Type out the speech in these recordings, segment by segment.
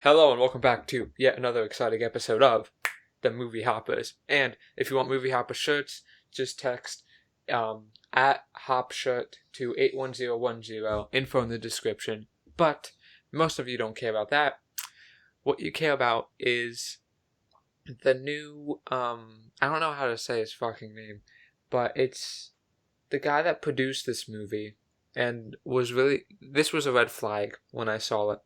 Hello and welcome back to yet another exciting episode of the Movie Hoppers. And if you want Movie Hopper shirts, just text at HopShirt to 81010, info in the description. But most of you don't care about that. What you care about is the new, I don't know how to say his fucking name, but it's the guy that produced this movie and this was a red flag when I saw it.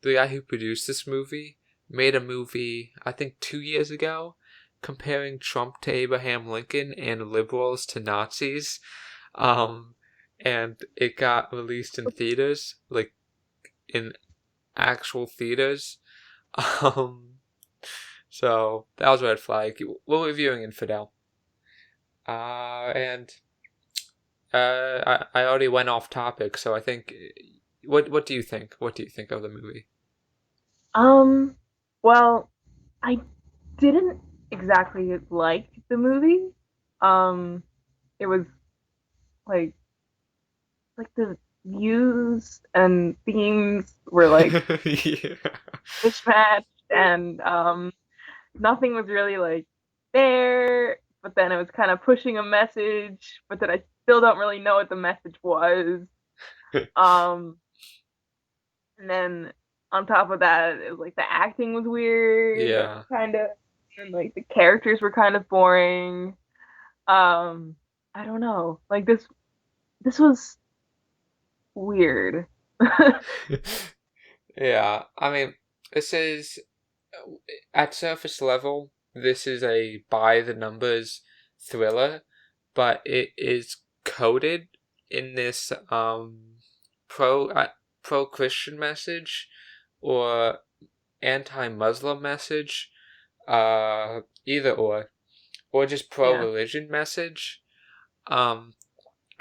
The guy who produced this movie made a movie, I think 2 years ago, comparing Trump to Abraham Lincoln and liberals to Nazis. And it got released in theaters, like in actual theaters. Um, so that was a red flag. We're reviewing Infidel. And I already went off topic, so I think. What do you think? What do you think of the movie? Um, well, I didn't exactly like the movie. Um, it was like the views and themes were like Yeah. mismatched and nothing was really like there, but then it was kind of pushing a message, but then I still don't really know what the message was. Um, and then on top of that, it was like the acting was weird, Yeah. kind of, and like the characters were kind of boring. I don't know. Like this was weird. Yeah. I mean, this is at surface level, this is a by the numbers thriller, but it is coded in this pro pro Christian message or anti Muslim message, either or just pro Yeah. religion message. Um,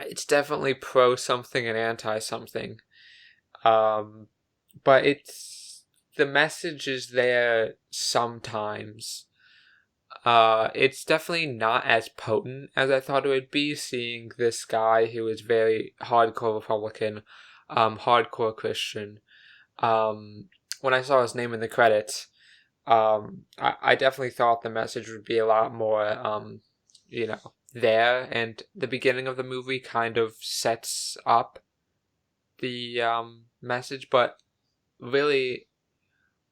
it's definitely pro something and anti something. Um, but the message is there sometimes. It's definitely not as potent as I thought it would be, seeing this guy who is very hardcore Republican, hardcore Christian. When I saw his name in the credits, I definitely thought the message would be a lot more, there. And the beginning of the movie kind of sets up the message, but really,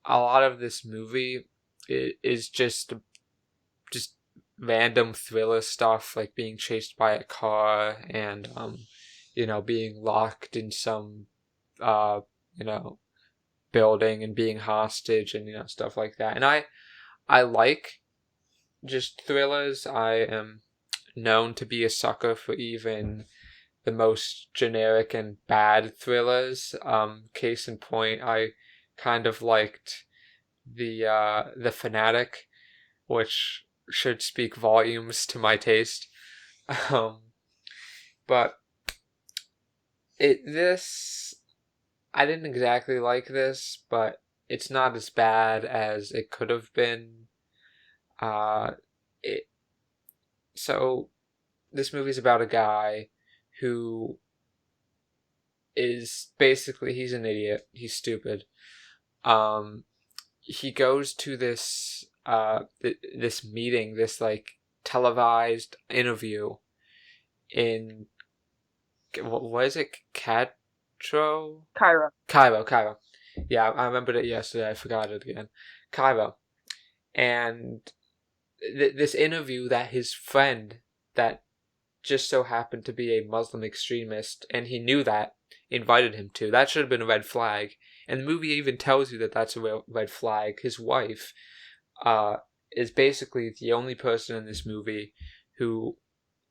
a lot of this movie is just random thriller stuff, like being chased by a car and being locked in some uh you know building and being hostage and stuff like that. And I like just thrillers. I am known to be a sucker for even the most generic and bad thrillers. Case in point, I kind of liked the Fanatic, which should speak volumes to my taste. Um, but this I didn't exactly like this, but it's not as bad as it could have been. Uh, it so this movie's about a guy who is basically he's an idiot. He's stupid. Um, he goes to this meeting, this like televised interview in what is it? Catro? Kyra. Cairo. Yeah, I remembered it yesterday. I forgot it again. Cairo. And this interview that his friend, that just so happened to be a Muslim extremist, and he knew that, invited him to. That should have been a red flag. And the movie even tells you that that's a red flag. His wife uh, is basically the only person in this movie who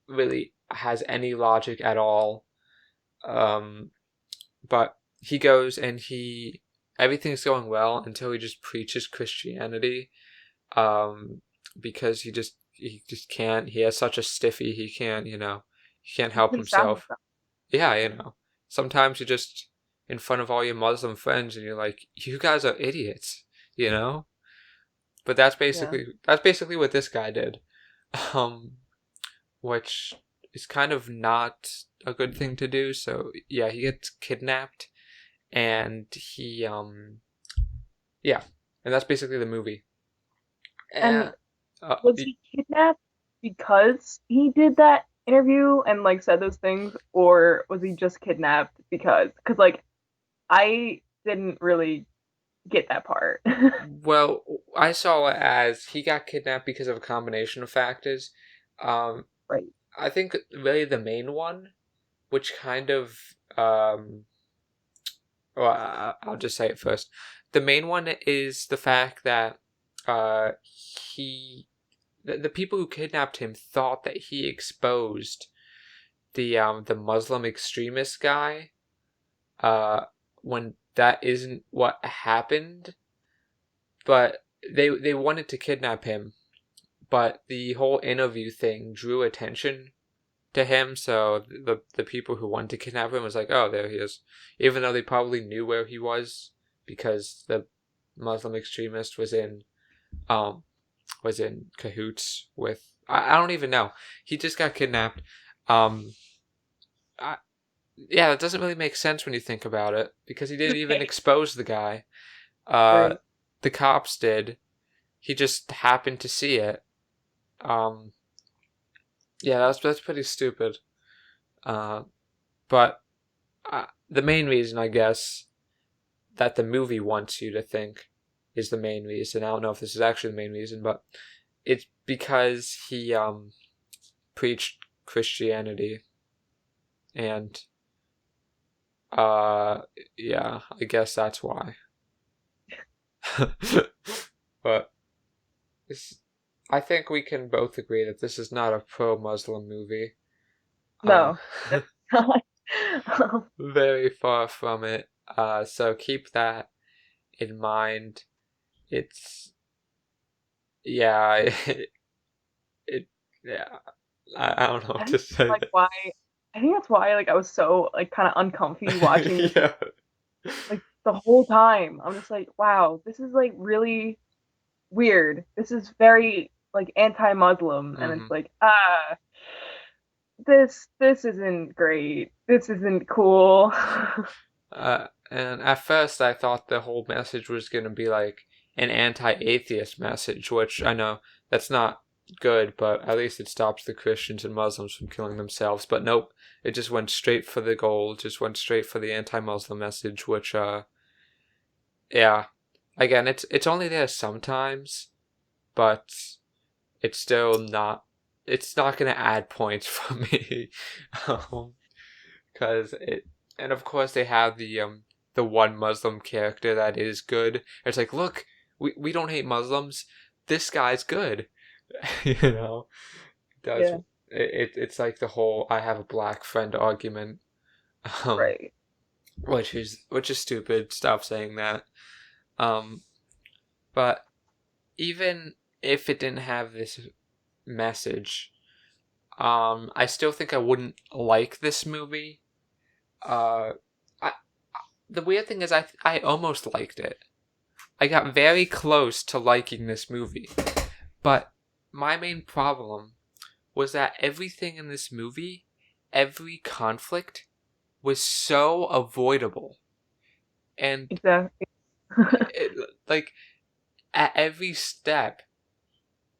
really has any logic at all. Um, but he goes and everything's going well until he just preaches Christianity. Um, because he just can't. He has such a stiffy. He can't. He can't help Please stop himself. himself. Yeah. Sometimes you're just in front of all your Muslim friends and you're like, you guys are idiots. You know. But Yeah. that's basically what this guy did. Um, which is kind of not a good thing to do. So yeah, he gets kidnapped and Yeah, and that's basically the movie. And And was he kidnapped because he did that interview and like said those things, or was he just kidnapped because like I didn't really get that part. well, I saw it as he got kidnapped because of a combination of factors. Um, Right. I think really the main one, which kind of well, I'll just say it first. The main one is the fact that he the people who kidnapped him thought that he exposed the Muslim extremist guy when that isn't what happened, but they wanted to kidnap him, but the whole interview thing drew attention to him, so the people who wanted to kidnap him was like, oh, there he is, even though they probably knew where he was because the Muslim extremist um was in cahoots with, I don't even know, he just got kidnapped. um I, yeah, that doesn't really make sense when you think about it, because he didn't even expose the guy. uh Right. the cops did. He just happened to see it. um yeah, that's pretty stupid. uh but the main reason, I guess, that the movie wants you to think is the main reason. I don't know if this is actually the main reason, but it's because he preached Christianity, and uh yeah, I guess that's why. But this, I think we can both agree that this is not a pro-Muslim movie. Uh, No. Um, very far from it. So keep that in mind. It's yeah, it yeah. I don't know I what think to say. like why I think that's why like I was so like kind of uncomfy watching this Yeah. like the whole time. I'm just like, wow, this is like really weird. This is very like anti-Muslim, and Hmm. it's like, this isn't great. This isn't cool. And at first I thought the whole message was going to be like an anti-atheist message, which I know that's not good, but at least it stops the Christians and Muslims from killing themselves. But nope, it just went straight for the goal, just went straight for the anti-Muslim message, which yeah, again, it's only there sometimes, but it's still not. It's not going to add points for me, because it. And of course, they have the one Muslim character that is good. It's like, look, we don't hate Muslims. This guy's good, you know. It does Yeah, it's like the whole "I have a black friend" argument, um, right. which is stupid. Stop saying that. Um, but even if it didn't have this message, I still think I wouldn't like this movie. Uh, I, the weird thing is, I almost liked it. I got very close to liking this movie, but my main problem was that everything in this movie, every conflict, was so avoidable, and Exactly. it, like at every step,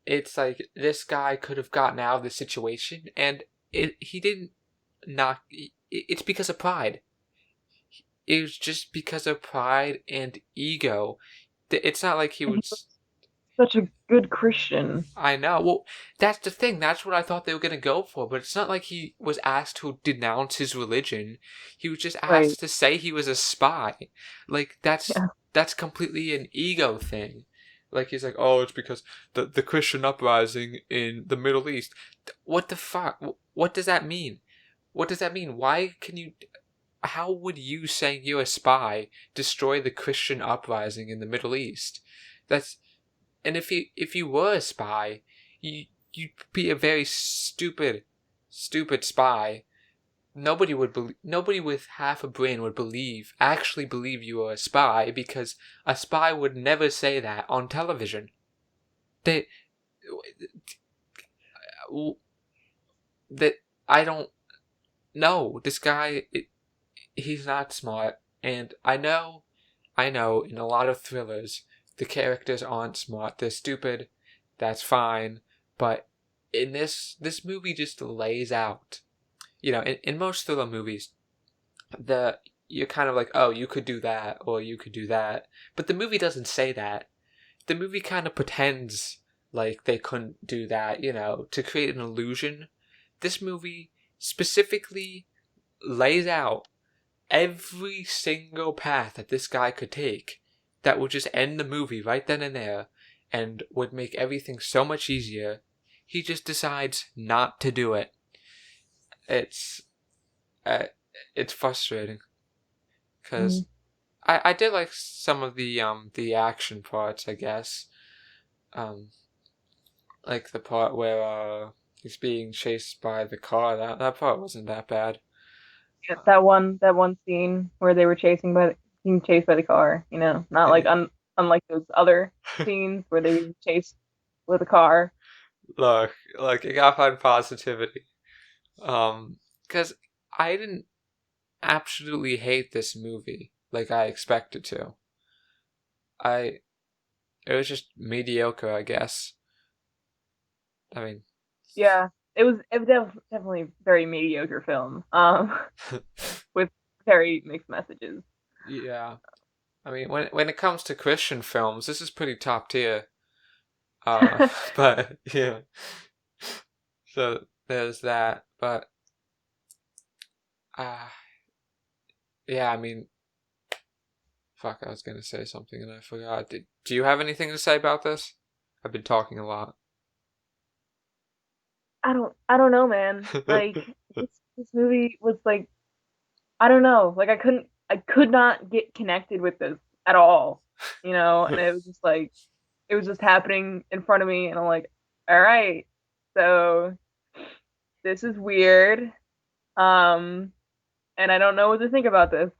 it's like this guy could have gotten out of the situation, and he didn't. Not. It's because of pride. It was just because of pride and ego. It's not like he And he was. was such a good Christian. I know. Well, that's the thing. That's what I thought they were gonna go for. But it's not like he was asked to denounce his religion. He was just Right. asked to say he was a spy. Like Yeah. that's completely an ego thing. Like he's like, oh, it's because the Christian uprising in the Middle East. What the fuck? What does that mean? What does that mean? Why can you? How would you saying you're a spy destroy the Christian uprising in the Middle East? That's and if you were a spy, you'd be a very stupid spy. Nobody with half a brain would actually believe you were a spy, because a spy would never say that on television. They that I don't know. This guy, he's not smart, and I know in a lot of thrillers the characters aren't smart, they're stupid, that's fine. But in this movie just lays out, in most thriller movies, you're kind of like, oh, you could do that or you could do that, but the movie doesn't say that. The movie kind of pretends like they couldn't do that, to create an illusion. This movie specifically lays out every single path that this guy could take that would just end the movie right then and there and would make everything so much easier. He just decides not to do it. It's frustrating because I did like some of the action parts, I guess. Like the part where he's being chased by the car. That part wasn't that bad. Yeah, that one scene where they were being chased by the car. Not like unlike those other scenes where they were chased with a car. Look, I gotta find positivity. Because I didn't absolutely hate this movie like I expected to. It was just mediocre, I guess. I mean, Yeah, definitely a very mediocre film. With very mixed messages. yeah. I mean, when it comes to Christian films, this is pretty top tier. But yeah. So there's that. But yeah. I mean, fuck. I was gonna say something and I forgot. Do you have anything to say about this? I've been talking a lot. I don't know, man. Like this movie was like, I don't know. Like I could not get connected with this at all. And it was just like it was just happening in front of me, and I'm like, all right, so this is weird. Um, and I don't know what to think about this.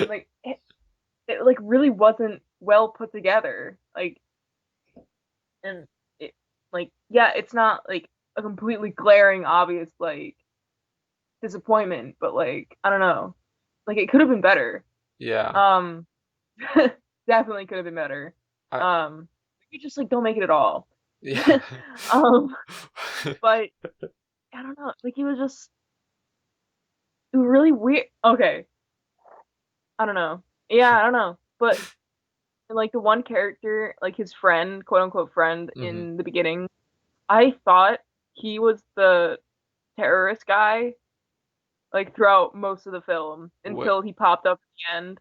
Like it like really wasn't well put together. Like, and it like yeah, it's not like a completely glaring obvious like disappointment, but like I don't know. Like it could have been better. Yeah. Definitely could have been better. I, You just like don't make it at all. yeah. But I don't know. Like it was really weird. Okay, I don't know. Yeah, I don't know. But like the one character, like his friend, quote unquote friend Mhm. in the beginning, I thought he was the terrorist guy, like throughout most of the film Wait, until he popped up at the end.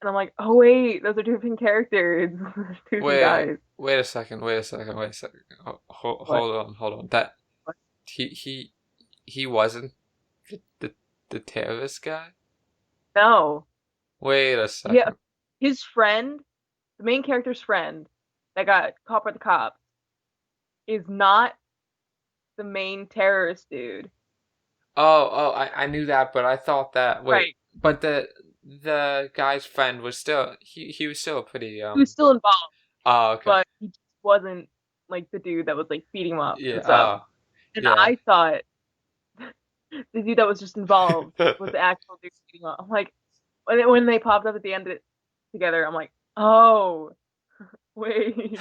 And I'm like, oh wait, those are two different characters, two different wait, guys. wait a second. Wait a second. Wait a second. What? Hold on. That What? he wasn't the the terrorist guy. No. Wait a Yeah, second. his friend, the main character's friend that got caught by the cops, is not the main terrorist dude. I knew that, but I thought that. Wait, Right. but the guy's friend was still he was still a pretty He was still involved, Oh, okay. but he just wasn't like the dude that was like feeding him up Yeah. and stuff. And Yeah. I thought the dude that was just involved was the actual dude feeding him up. I'm like, when they popped up at the end of it together, I'm like, oh, wait.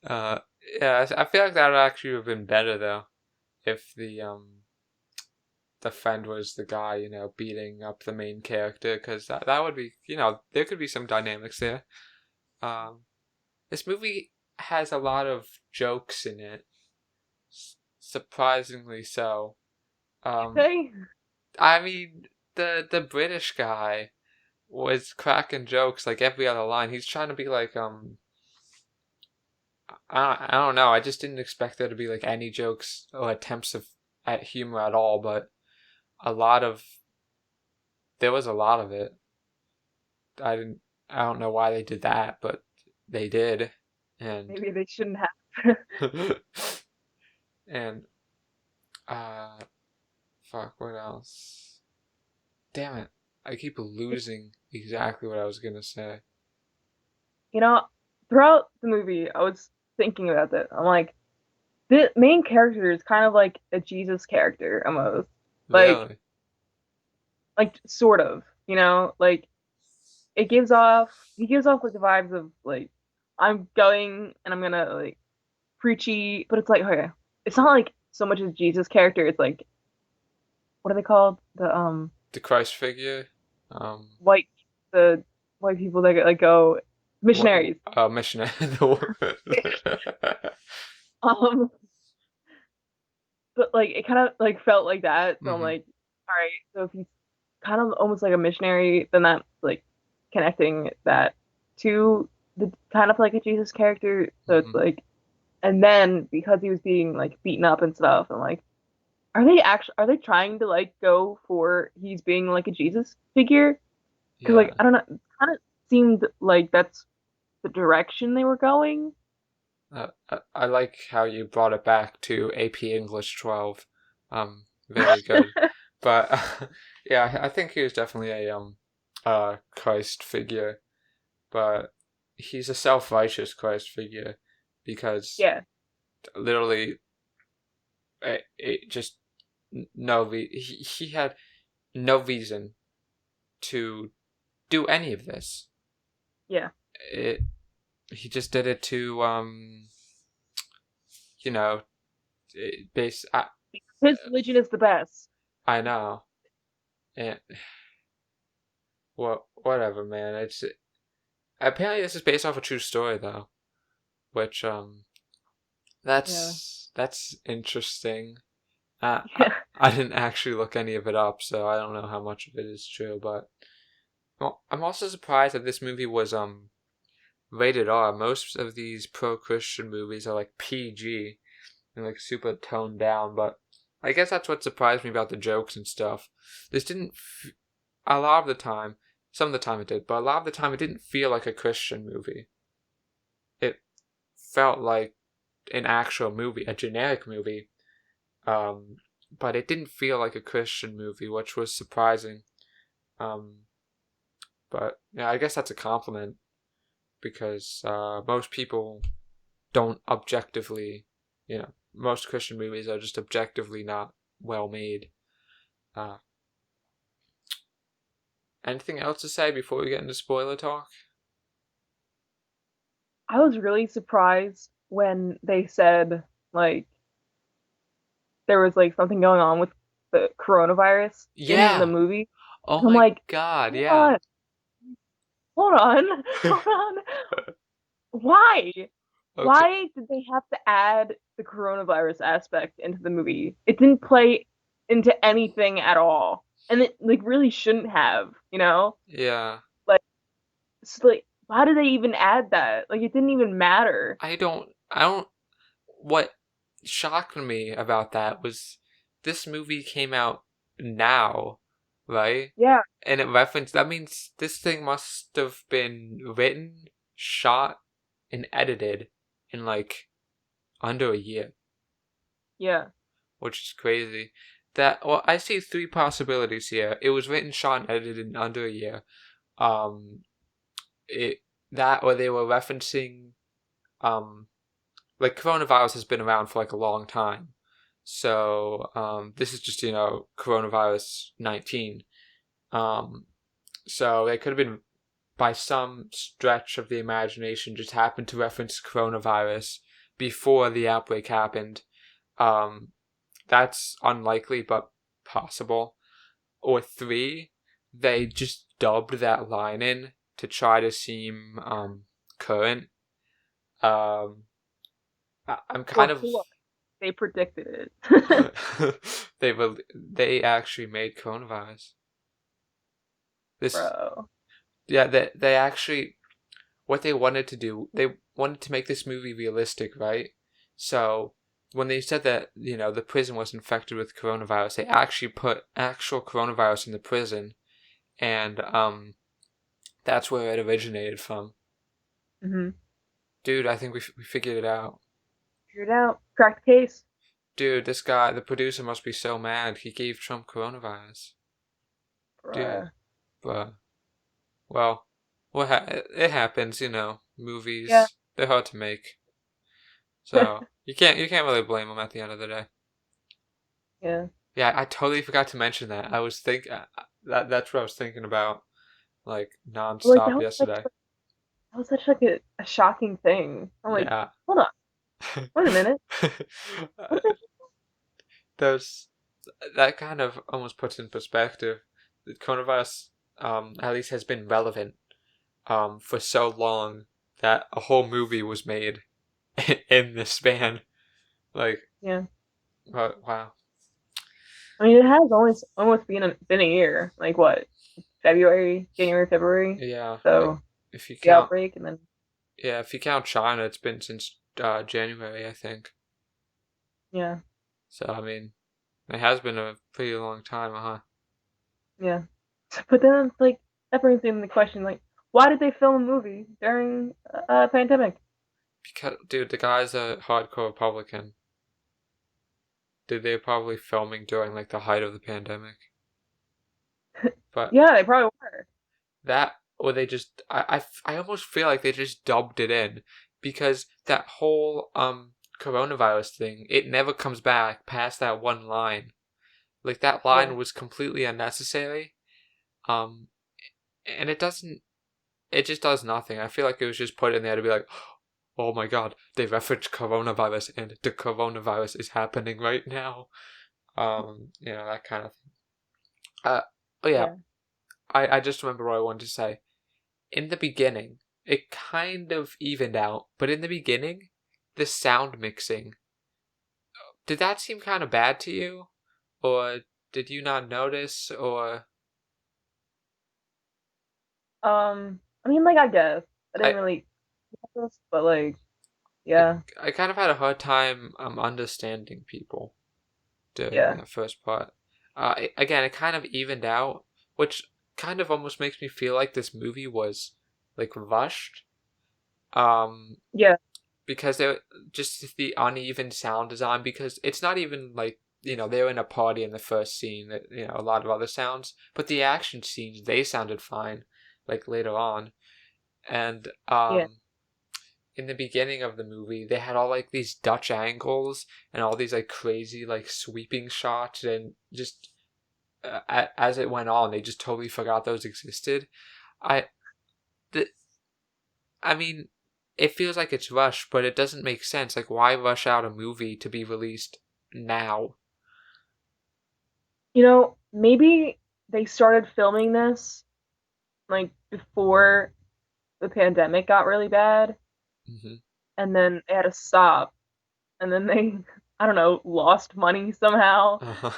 uh, yeah. I feel like that would actually have been better though, if the friend was the guy, beating up the main character, because that would be, there could be some dynamics there. Um, this movie has a lot of jokes in it, surprisingly so. Um, Okay. I mean, the British guy was cracking jokes like every other line. He's trying to be like I don't know. I just didn't expect there to be like any jokes or attempts at humor at all, but a lot of there was a lot of it. I didn't. I don't know why they did that, but they did, and Maybe they shouldn't have. and uh, fuck. What else? Damn it! I keep losing exactly what I was gonna say. You know, throughout the movie, I was thinking about that. I'm like, the main character is kind of like a Jesus character almost. Like, Really? sort of, like it gives off he gives off like the vibes of like I'm going and I'm gonna like preachy, but it's like okay, it's not like so much as Jesus character. It's like what are they called? The Christ figure. White the white people that like go What? missionaries. Missionary. Um, but like it kind of like felt like that. So I'm hmm like, all right, so if he's kind of almost like a missionary, then that's like connecting that to the kind of like a Jesus character. So it's hmm like, and then because he was being like beaten up and stuff, I'm like, are they trying to like go for he's being like a Jesus figure? Because Yeah. like I don't know, it kind of seemed like that's the direction they were going. I like how you brought it back to AP English 12. Very good. But yeah, I think he was definitely a Christ figure, but he's a self-righteous Christ figure because Yeah, literally it just he had no reason to do any of this. yeah. It he just did it to you know base His religion is the best. I know. And well, whatever, man. It's apparently this is based off a true story though, which Yeah. that's interesting. Uh, I Yeah. I didn't actually look any of it up, so I don't know how much of it is true. But well, I'm also surprised that this movie was rated R. Most of these pro-Christian movies are like PG and like super toned down, but I guess that's what surprised me about the jokes and stuff. This didn't a lot of the time, some of the time it did, but a lot of the time it didn't feel like a Christian movie. It felt like an actual movie, a generic movie, but it didn't feel like a Christian movie, which was surprising. Um, but yeah, I guess that's a compliment because most people don't objectively, most Christian movies are just objectively not well made. Uh, Anything else to say before we get into spoiler talk? I was really surprised when they said like there was like something going on with the coronavirus in the Yeah. movie. Oh I'm my like, god. hold Yeah. on, hold on, hold on. Why? Okay. Why did they have to add the coronavirus aspect into the movie? It didn't play into anything at all. And it like really shouldn't have, you know? Yeah. Like like why did they even add that? Like it didn't even matter. I don't. What shocked me about that was this movie came out now, right? Yeah, And it referenced, that means this thing must have been written, shot, and edited in like under a year, yeah. which is crazy. Well, I see three possibilities here. It was written, shot, and edited in under a year. Um, it that or they were referencing um like coronavirus has been around for like a long time. So this is just coronavirus 19. Um, so it could have been by some stretch of the imagination just happened to reference coronavirus before the outbreak happened. Um, that's unlikely but possible. Or three, they just dubbed that line in to try to seem current. Um, I'm Or kind of four. They predicted it. they actually made coronavirus. This Bro. Yeah, they actually what they wanted to do, they wanted to make this movie realistic, right? So when they said that, the prison was infected with coronavirus, they actually put actual coronavirus in the prison and that's where it originated from. Mm-hmm. Dude, I think we figured it out. Figured it out. Cracked the case. Dude, this guy, the producer must be so mad. He gave Trump coronavirus. Dude, Bruh. but well, it happens, Yeah. movies, they're hard to make. So, you can't really blame them at the end of the day. Yeah. Yeah, I totally forgot to mention that. I was that's what I was thinking about. like Like nonstop yesterday. that was such like a shocking thing. I'm like, Yeah. hold on, wait a minute. What did There's that kind of almost puts in perspective that coronavirus at least has been relevant for so long that a whole movie was made in this span. Like, Yeah. wow. I mean, it has almost been a year. Like what? January, February. Yeah, like So if you the count, outbreak, and then yeah, if you count China, it's been since January, I think. yeah, So I mean, it has been a pretty long time, huh? yeah. But then it's like that brings in the question, like, why did they film a movie during a pandemic? Because, dude, the guy's a hardcore Republican. Dude, they were probably filming during like the height of the pandemic. But Yeah, they probably were. that, or they just, I almost feel like they just dubbed it in because that whole coronavirus thing, it never comes back past that one line. Like that Yeah. line was completely unnecessary. Um, and it just does nothing. I feel like it was just put in there to be like, oh my god, they referenced coronavirus and the coronavirus is happening right now. That kind of thing. Uh, oh yeah, Yeah. I just remember what I wanted to say. In the beginning, it kind of evened out, but in the beginning, the sound mixing, did that seem kind of bad to you? Or did you not notice? Or I mean, like, I guess I didn't I, really, notice, but like, I, yeah, I kind of had a hard time understanding people during yeah, that first part. Again, it kind of evened out, which kind of almost makes me feel like this movie was like rushed. Um, yeah, because they just the uneven sound design. Because it's not even like they're in a party in the first scene. That a lot of other sounds, but the action scenes they sounded fine. Like later on, and yeah. in the beginning of the movie, they had all like these Dutch angles and all these like crazy like sweeping shots, and just as it went on, they just totally forgot those existed. I, the, I mean, it feels like it's rushed, but it doesn't make sense. Like, why rush out a movie to be released now? Maybe they started filming this like before the pandemic got really bad, Hmm. and then they had to stop, and then they, I don't know, lost money somehow, Uh-huh.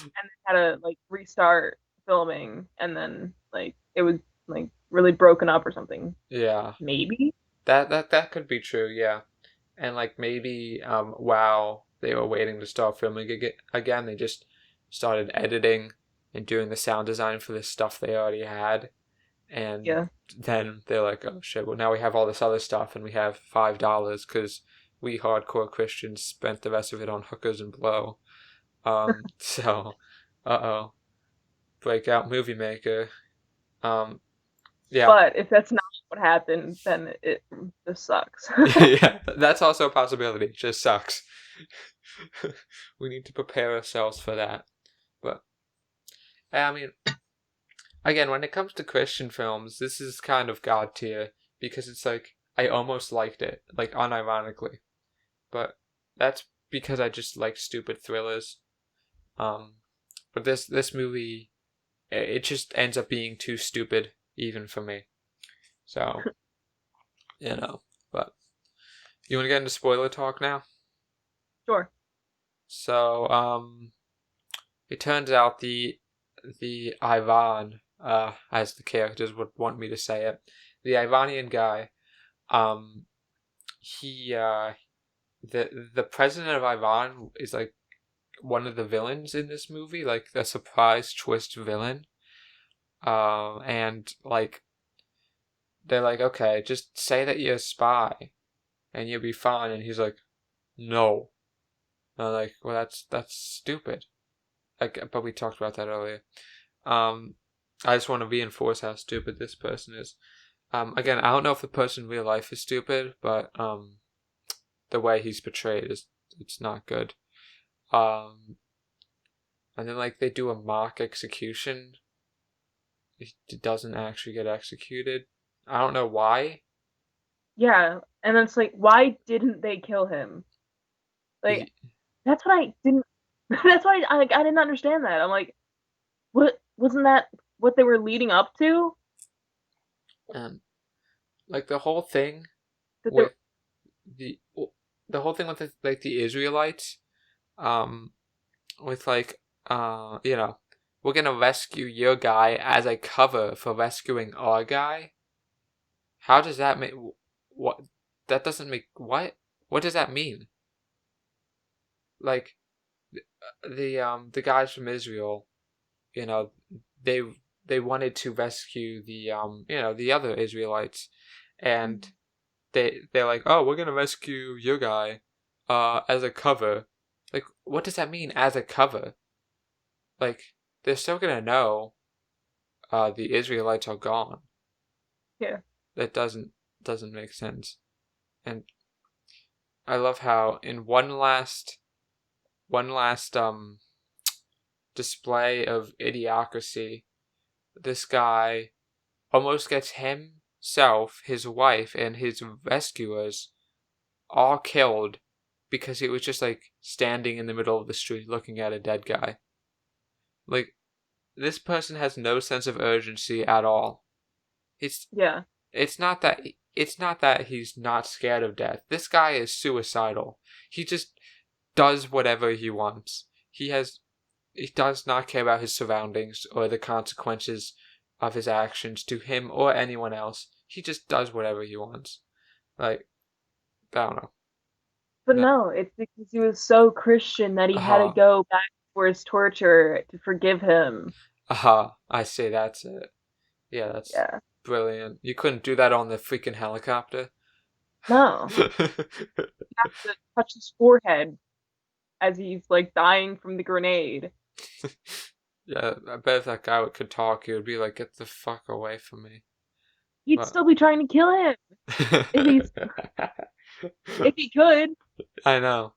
and they had to like restart filming, and then like it was like really broken up or something. Yeah, Maybe. that could be true. Yeah, and like maybe while they were waiting to start filming again, they just started editing and doing the sound design for the stuff they already had, and Yeah. then they're like, oh shit, well now we have all this other stuff and we have $5 because we hardcore Christians spent the rest of it on hookers and blow. So, uh-oh, breakout movie maker. Um, yeah, But if that's not what happened, then it just sucks. yeah, that's also a possibility. It just sucks. We need to prepare ourselves for that. But I mean, again, when it comes to Christian films, this is kind of god tier because it's like I almost liked it, like unironically. But that's because I just like stupid thrillers. Um, but this movie, it just ends up being too stupid even for me. So you know, but you want to get into spoiler talk now? Sure. So it turns out the Ivan, as the characters would want me to say it, the Iranian guy, um, he the president of Iran is like one of the villains in this movie, like the surprise twist villain. And like they're like, okay, just say that you're a spy, and you'll be fine. And he's like, no. And I'm like, well, that's stupid. Like, but we talked about that earlier. Um, I just want to reinforce how stupid this person is. Again, I don't know if the person in real life is stupid, but the way he's portrayed it's not good. Um, and then like they do a mock execution, he doesn't actually get executed. I don't know why. Yeah, and then it's like, why didn't they kill him? Like, He, that's what I didn't. That's why I didn't understand that. I'm like, what wasn't that what they were leading up to? um, like the whole thing That they with the the whole thing with the Israelites, um, with you know, we're gonna rescue your guy as a cover for rescuing our guy. How does that make what? That doesn't make what? What does that mean? Like the guys from Israel, you know, they they wanted to rescue the other Israelites, and they're like, oh, we're gonna rescue your guy, as a cover. Like, what does that mean as a cover? Like, they're still gonna know, the Israelites are gone. yeah. That doesn't make sense. And I love how in one last display of idiocracy, this guy almost gets himself, his wife, and his rescuers all killed because he was just like standing in the middle of the street looking at a dead guy. Like, this person has no sense of urgency at all. It's Yeah. it's not that he's not scared of death. This guy is suicidal. He just does whatever he wants. He does not care about his surroundings or the consequences of his actions to him or anyone else. He just does whatever he wants. Like, I don't know. But No. no, it's because he was so Christian that he had to Aha. go back for his torture to forgive him. Aha. I see, that's it. Yeah, that's Yeah. brilliant. You couldn't do that on the freaking helicopter. No. He has to touch his forehead as he's like dying from the grenade. Yeah, I bet if that guy could talk, he would be like, get the fuck away from me. He'd But still be trying to kill him if he's if he could. I know.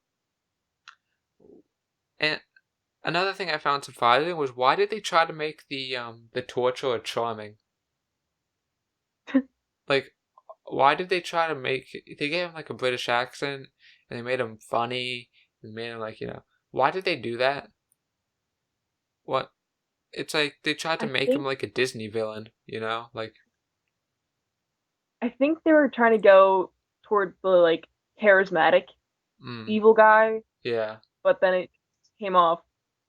And another thing I found surprising was, why did they try to make the torturer charming? Like, why did they try to make they gave him like a British accent, and they made him funny and made him like, why did they do that? What? It's like they tried to I make him think like a Disney villain, like, I think they were trying to go towards the like charismatic mm, evil guy, yeah. but then it came off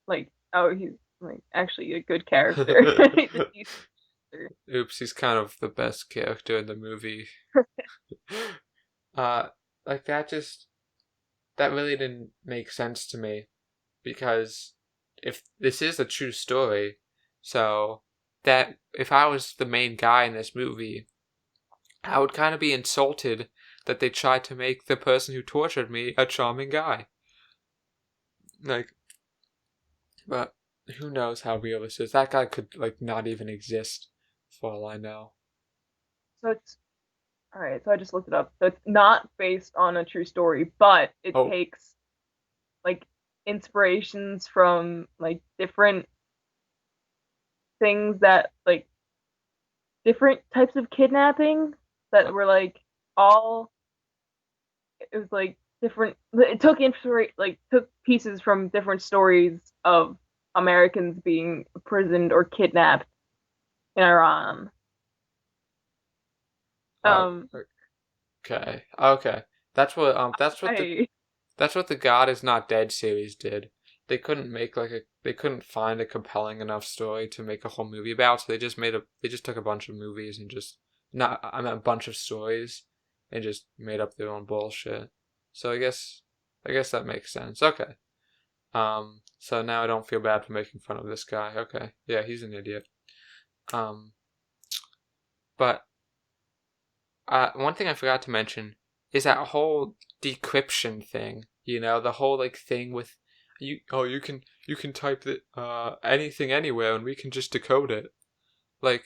like, oh, he's like actually a good character. He's a decent character. Oops, he's kind of the best character in the movie. uh like that really didn't make sense to me, because if this is a true story, so that if I was the main guy in this movie, I would kind of be insulted that they tried to make the person who tortured me a charming guy. Like, but who knows how real this is? That guy could like not even exist, for all I know. So it's all right. So I just looked it up. So it's not based on a true story, but it Oh, takes like inspirations from like different things that like different types of kidnapping that were like all it was like different it took took pieces from different stories of Americans being imprisoned or kidnapped in Iran. uh, Um okay, okay. That's what I that's what the God Is Not Dead series did. They couldn't find a compelling enough story to make a whole movie about, so they just took a bunch of movies and just not I mean a bunch of stories and just made up their own bullshit. So I guess that makes sense. Okay. So now I don't feel bad for making fun of this guy. Okay. Yeah, he's an idiot. Um but one thing I forgot to mention is that whole decryption thing. The whole like thing with you. Oh, you can type anything anywhere, and we can just decode it. Like,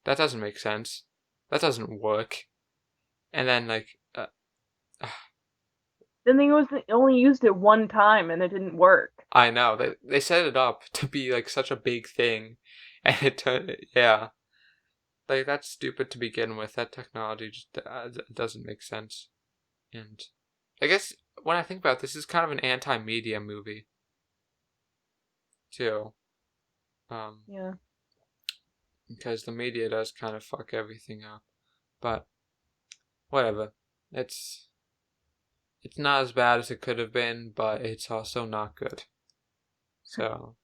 that doesn't make sense. That doesn't work. And then like, then they only used it one time and it didn't work. I know they set it up to be like such a big thing, And yeah, like that's stupid to begin with. That technology just doesn't make sense. And I guess when I think about it, this is kind of an anti-media movie too. Yeah. Because the media does kind of fuck everything up. But whatever. It's not as bad as it could have been, but it's also not good. So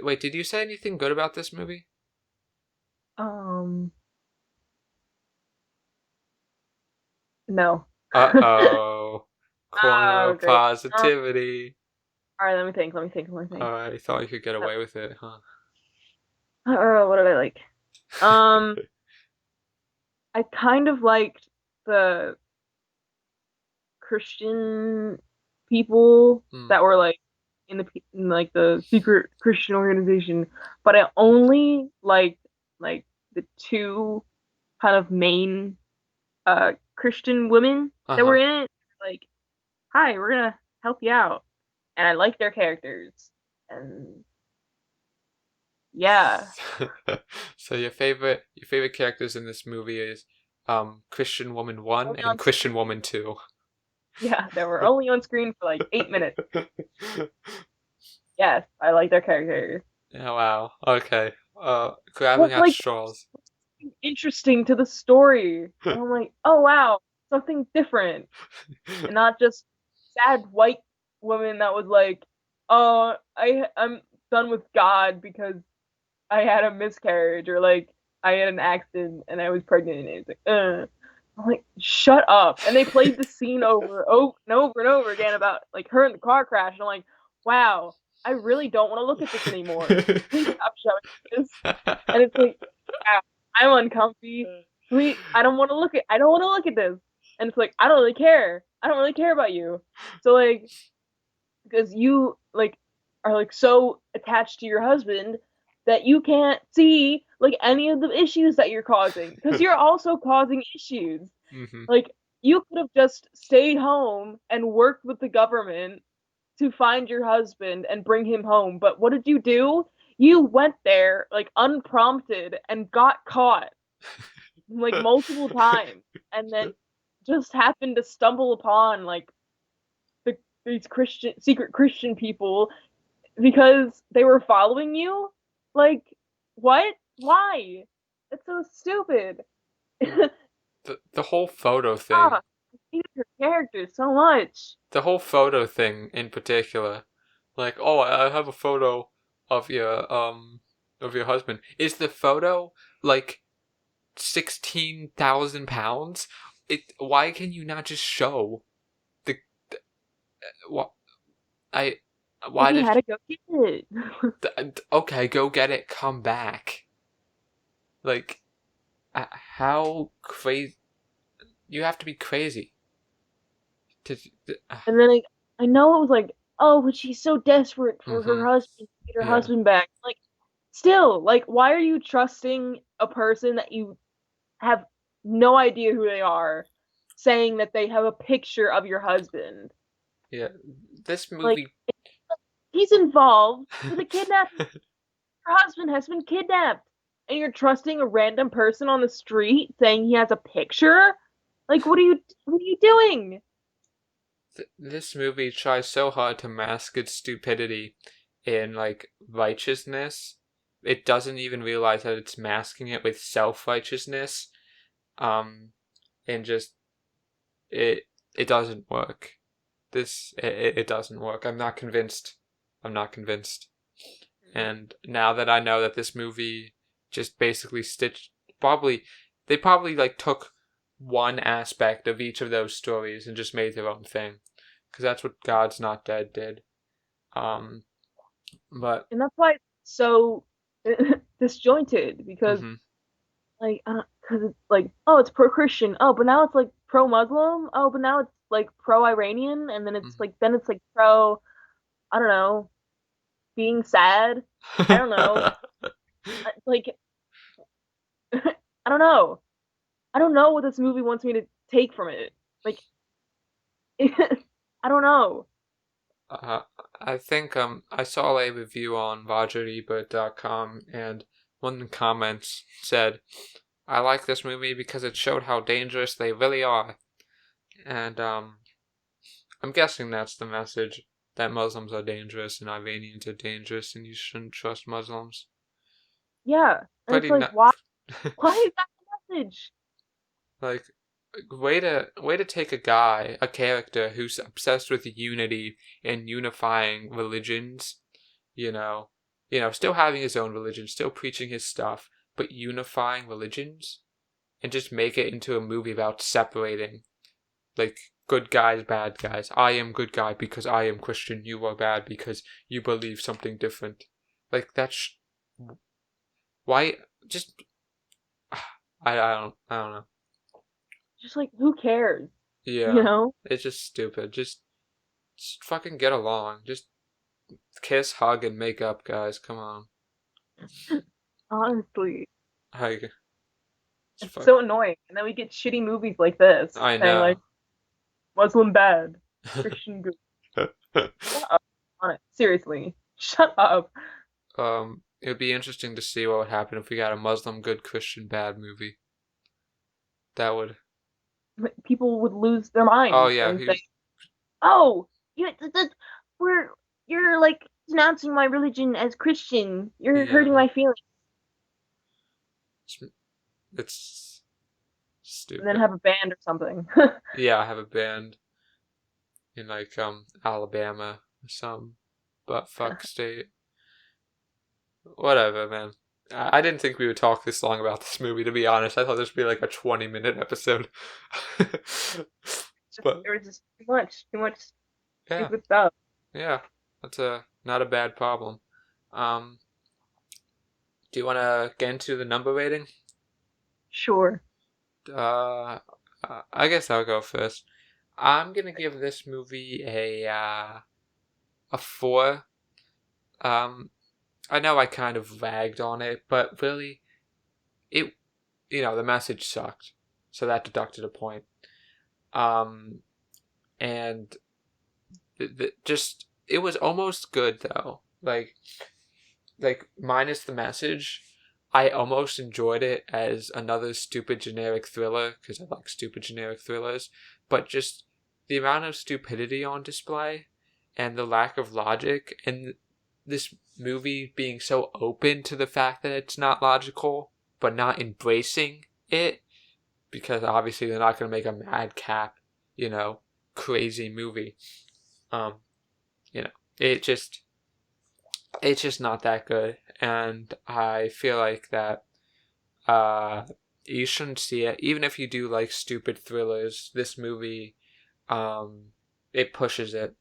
wait, did you say anything good about this movie? No. Uh-oh. Corner Oh, of great. positivity. All right, let me think. I thought you could get away with it, huh? What did I like? I kind of liked the Christian people Mm. that were like in like the secret Christian organization, but I only liked like the two kind of main Christian women that were Uh-huh. in it. Like, hi, we're gonna help you out, and I like their characters, and yeah, So your favorite characters in this movie is Christian Woman 1 only and on Christian Woman 2. yeah, they were only on screen for like 8 minutes. Yes, I like their characters. Oh wow. Okay. Grabbing Well, at like straws. interesting to the story. And I'm like, oh wow, something different. And not just sad white woman that was like, oh, I'm done with God because I had a miscarriage or like I had an accident and I was pregnant and it's like, I'm like, shut up. And they played the scene over and over again about like her in the car crash. And I'm like, wow, I really don't want to look at this anymore. Please stop showing this. And it's like, wow, I'm uncomfy. Please, I don't want to look at this. And it's like, I don't really care. I don't really care about you. So like, because you like are like so attached to your husband that you can't see like any of the issues that you're causing because you're also causing issues. Hmm. Like you could have just stayed home and worked with the government to find your husband and bring him home, but what did you do? You went there like unprompted and got caught like multiple times and then just happened to stumble upon like these Christian secret Christian people because they were following you? Like, what? Why? It's so stupid. The whole photo Ah, thing. I hate her character so much. The whole photo thing in particular. Like, oh, I have a photo of your husband. Is the photo like 16,000 pounds? Why can you not just show the what I Because why he did had to go get it. okay, go get it, come back. Like how crazy you have to be crazy to And then I know it was like, oh, but she's so desperate for mhm. her husband to get her Yeah. husband back. Like, still, like, why are you trusting a person that you have no idea who they are, saying that they have a picture of your husband? Yeah. This Like, movie he's involved with a kidnapping. Her husband has been kidnapped. And you're trusting a random person on the street saying he has a picture? Like, what are you doing? this movie tries so hard to mask its stupidity in like righteousness. It doesn't even realize that it's masking it with self-righteousness. Um and just it it doesn't work. It doesn't work. I'm not convinced. I'm not convinced. And now that I know that this movie just basically stitched, probably they probably like took one aspect of each of those stories and just made their own thing, because that's what God's Not Dead did. Um, but And that's why it's so disjointed because hmm like because it's like, oh, it's pro Christian, oh, but now it's like pro Muslim, oh, but now it's like pro Iranian, and then it's like pro, I don't know, being sad. I don't know. Like I don't know. I don't know what this movie wants me to take from it. Like I don't know. uh, I think I saw a review on RogerEbert.com, and one of the comments said, "I like this movie because it showed how dangerous they really are." And I'm guessing that's the message, that Muslims are dangerous and Iranians are dangerous and you shouldn't trust Muslims. Yeah. And it's Pretty like, why is that the message? like, way to take a character who's obsessed with unity and unifying religions, still having his own religion, still preaching his stuff, but unifying religions, and just make it into a movie about separating, like, good guys, bad guys. I am good guy because I am Christian. You are bad because you believe something different. Like, that's why. Just I don't know. Just like, who cares? Yeah, You know? it's just stupid. Just fucking get along. Just kiss, hug, and make up, guys. Come on. Honestly. Like, It's so annoying. And then we get shitty movies like this I saying know. like Muslim bad, Christian good. Shut up on it. Seriously. Shut up. It would be interesting to see what would happen if we got a Muslim good, Christian bad movie. That would. People would lose their Oh minds yeah, and say, "Oh, we're you're like denouncing my religion as Christian. You're hurting yeah. my feelings." It's And then stupid. have a band or something. Yeah, I have a band in like Alabama or some butt fuck state. Whatever, man. I didn't think we would talk this long about this movie, to be honest. I thought this would be like a 20-minute episode. But There was just too much yeah, stupid stuff. yeah, that's not a bad problem. Um, do you want to get into the number rating? Sure. I guess I'll go first. I'm gonna give this movie a 4. I know I kind of lagged on it, but really, it the message sucked, so that deducted a point. And just it was almost good though. Like minus the message, I almost enjoyed it as another stupid generic thriller because I like stupid generic thrillers. But just the amount of stupidity on display and the lack of logic, and this movie being so open to the fact that it's not logical, but not embracing it, because obviously they're not going to make a madcap, crazy movie. Um, you know, it just it's just not that good, and I feel like that you shouldn't see it, even if you do like stupid thrillers. This movie, it pushes it.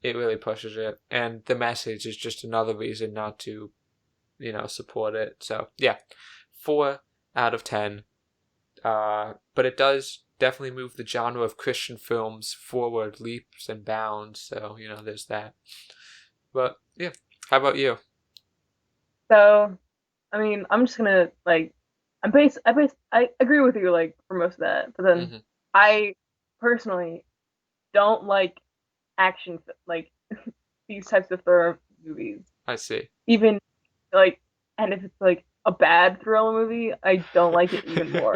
It really pushes it, and the message is just another reason not to, support it. So yeah, 4 out of 10. But it does definitely move the genre of Christian films forward leaps and bounds. So there's that. But yeah, how about you? So, I mean, I'm just gonna like, I agree with you like for most of that, but then Mm-hmm. I personally don't like like these types of thriller movies. I see. Even like, and if it's like a bad thriller movie, I don't like it even more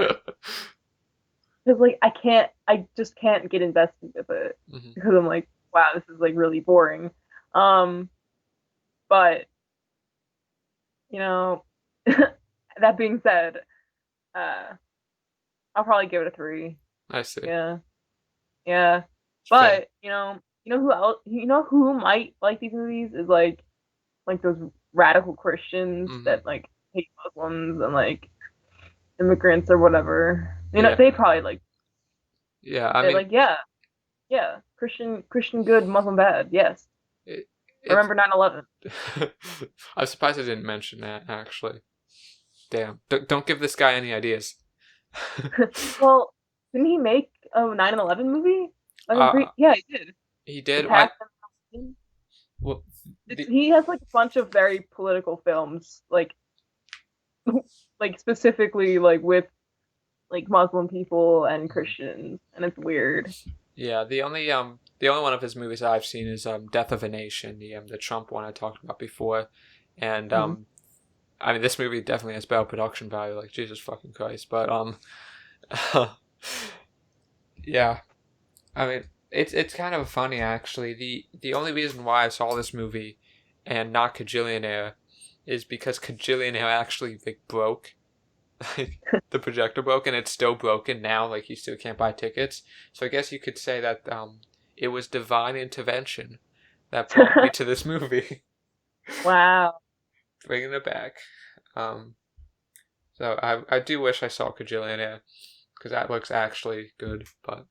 because like I just can't get invested with it Mm-hmm. because I'm like, wow, this is like really boring. Um, but you know, that being said, uh, I'll probably give it a 3. I see. Yeah, yeah. Fair. But you know who else? You know who might like these movies is like those radical Christians Mm-hmm. that like hate Muslims and like immigrants or whatever. Yeah. They probably like Yeah. I they're mean, like, yeah, Christian good, Muslim bad. Yes. it, it's. Remember 9/11. I'm surprised I didn't mention that, actually. Damn. Don't give this guy any ideas. Well, didn't he make a 9/11 movie? Like I'm uh, pretty yeah, he did. he The did. past and Well, the, he has like a bunch of very political films, like specifically like with like Muslim people and Christians, and it's weird. yeah, the only the only one of his movies I've seen is Death of a Nation, the Trump one I talked about before, and I mean this movie definitely has better production value, like Jesus fucking Christ, but yeah, I mean it's kind of funny actually. The only reason why I saw this movie and not Kajillionaire is because Kajillionaire actually like broke. Like the projector broke and it's still broken now, like you still can't buy tickets. So I guess you could say that it was divine intervention that brought me to this movie. Wow. Bringing it back. Um so I do wish I saw Kajillionaire because that looks actually good, but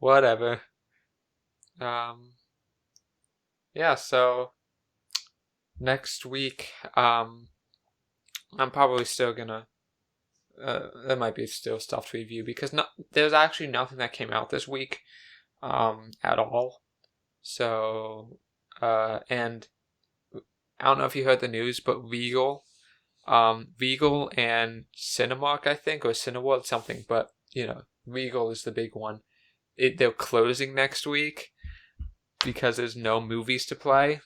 whatever. Um yeah, so next week I'm probably still gonna there might be still stuff to review because there's actually nothing that came out this week at all. So and I don't know if you heard the news, but Regal and Cinemark, I think, or Cineworld something, but Regal is the big one. They're closing next week because there's no movies to play.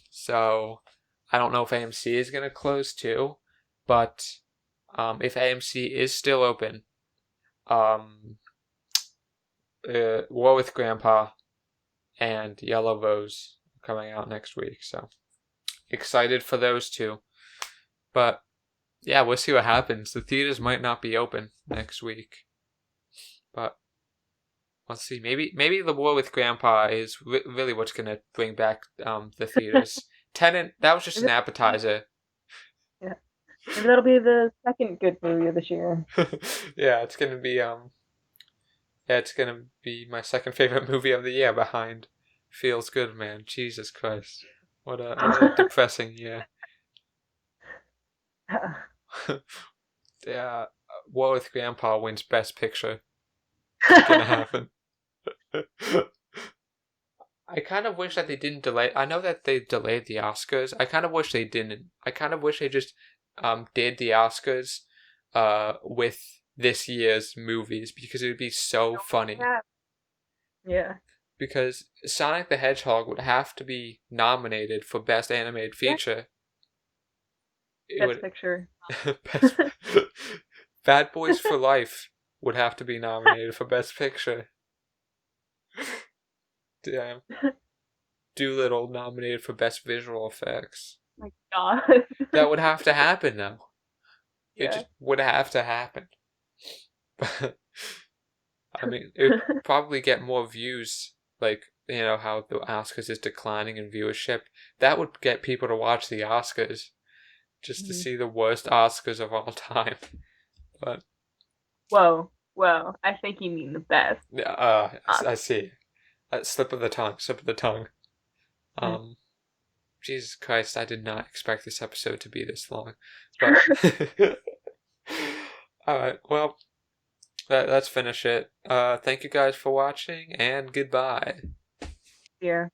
So I don't know if AMC is gonna close too, but if AMC is still open, War with Grandpa and Yellow Rose are coming out next week. So excited for those two. But yeah, we'll see what happens. The theaters might not be open next week, but let's see. Maybe The War with Grandpa is really what's gonna bring back the theaters. Tenet, that was just an appetizer. Yeah. Maybe that'll be the second good movie of this year. Yeah, it's gonna be my second favorite movie of the year behind Feels Good Man. Jesus Christ. What a depressing year. Yeah, War with Grandpa wins Best Picture. It's gonna happen. I kind of wish that they didn't delay. I know that they delayed the Oscars. I kind of wish they didn't. I kind of wish they just did the Oscars with this year's movies because it would be so funny. Yeah. Because Sonic the Hedgehog would have to be nominated for Best Animated Feature. Best Picture. Best, Bad Boys for Life would have to be nominated for Best Picture. Damn. Doolittle nominated for Best Visual Effects. Oh my God. That would have to happen now. Yeah. It just would have to happen. I mean, it would probably get more views, like, how the Oscars is declining in viewership. That would get people to watch the Oscars just to see the worst Oscars of all time. But whoa, I think you mean the best. I see. Slip of the tongue. Jesus Christ, I did not expect this episode to be this long. But alright, well, let's finish it. Thank you guys for watching, and goodbye. Yeah.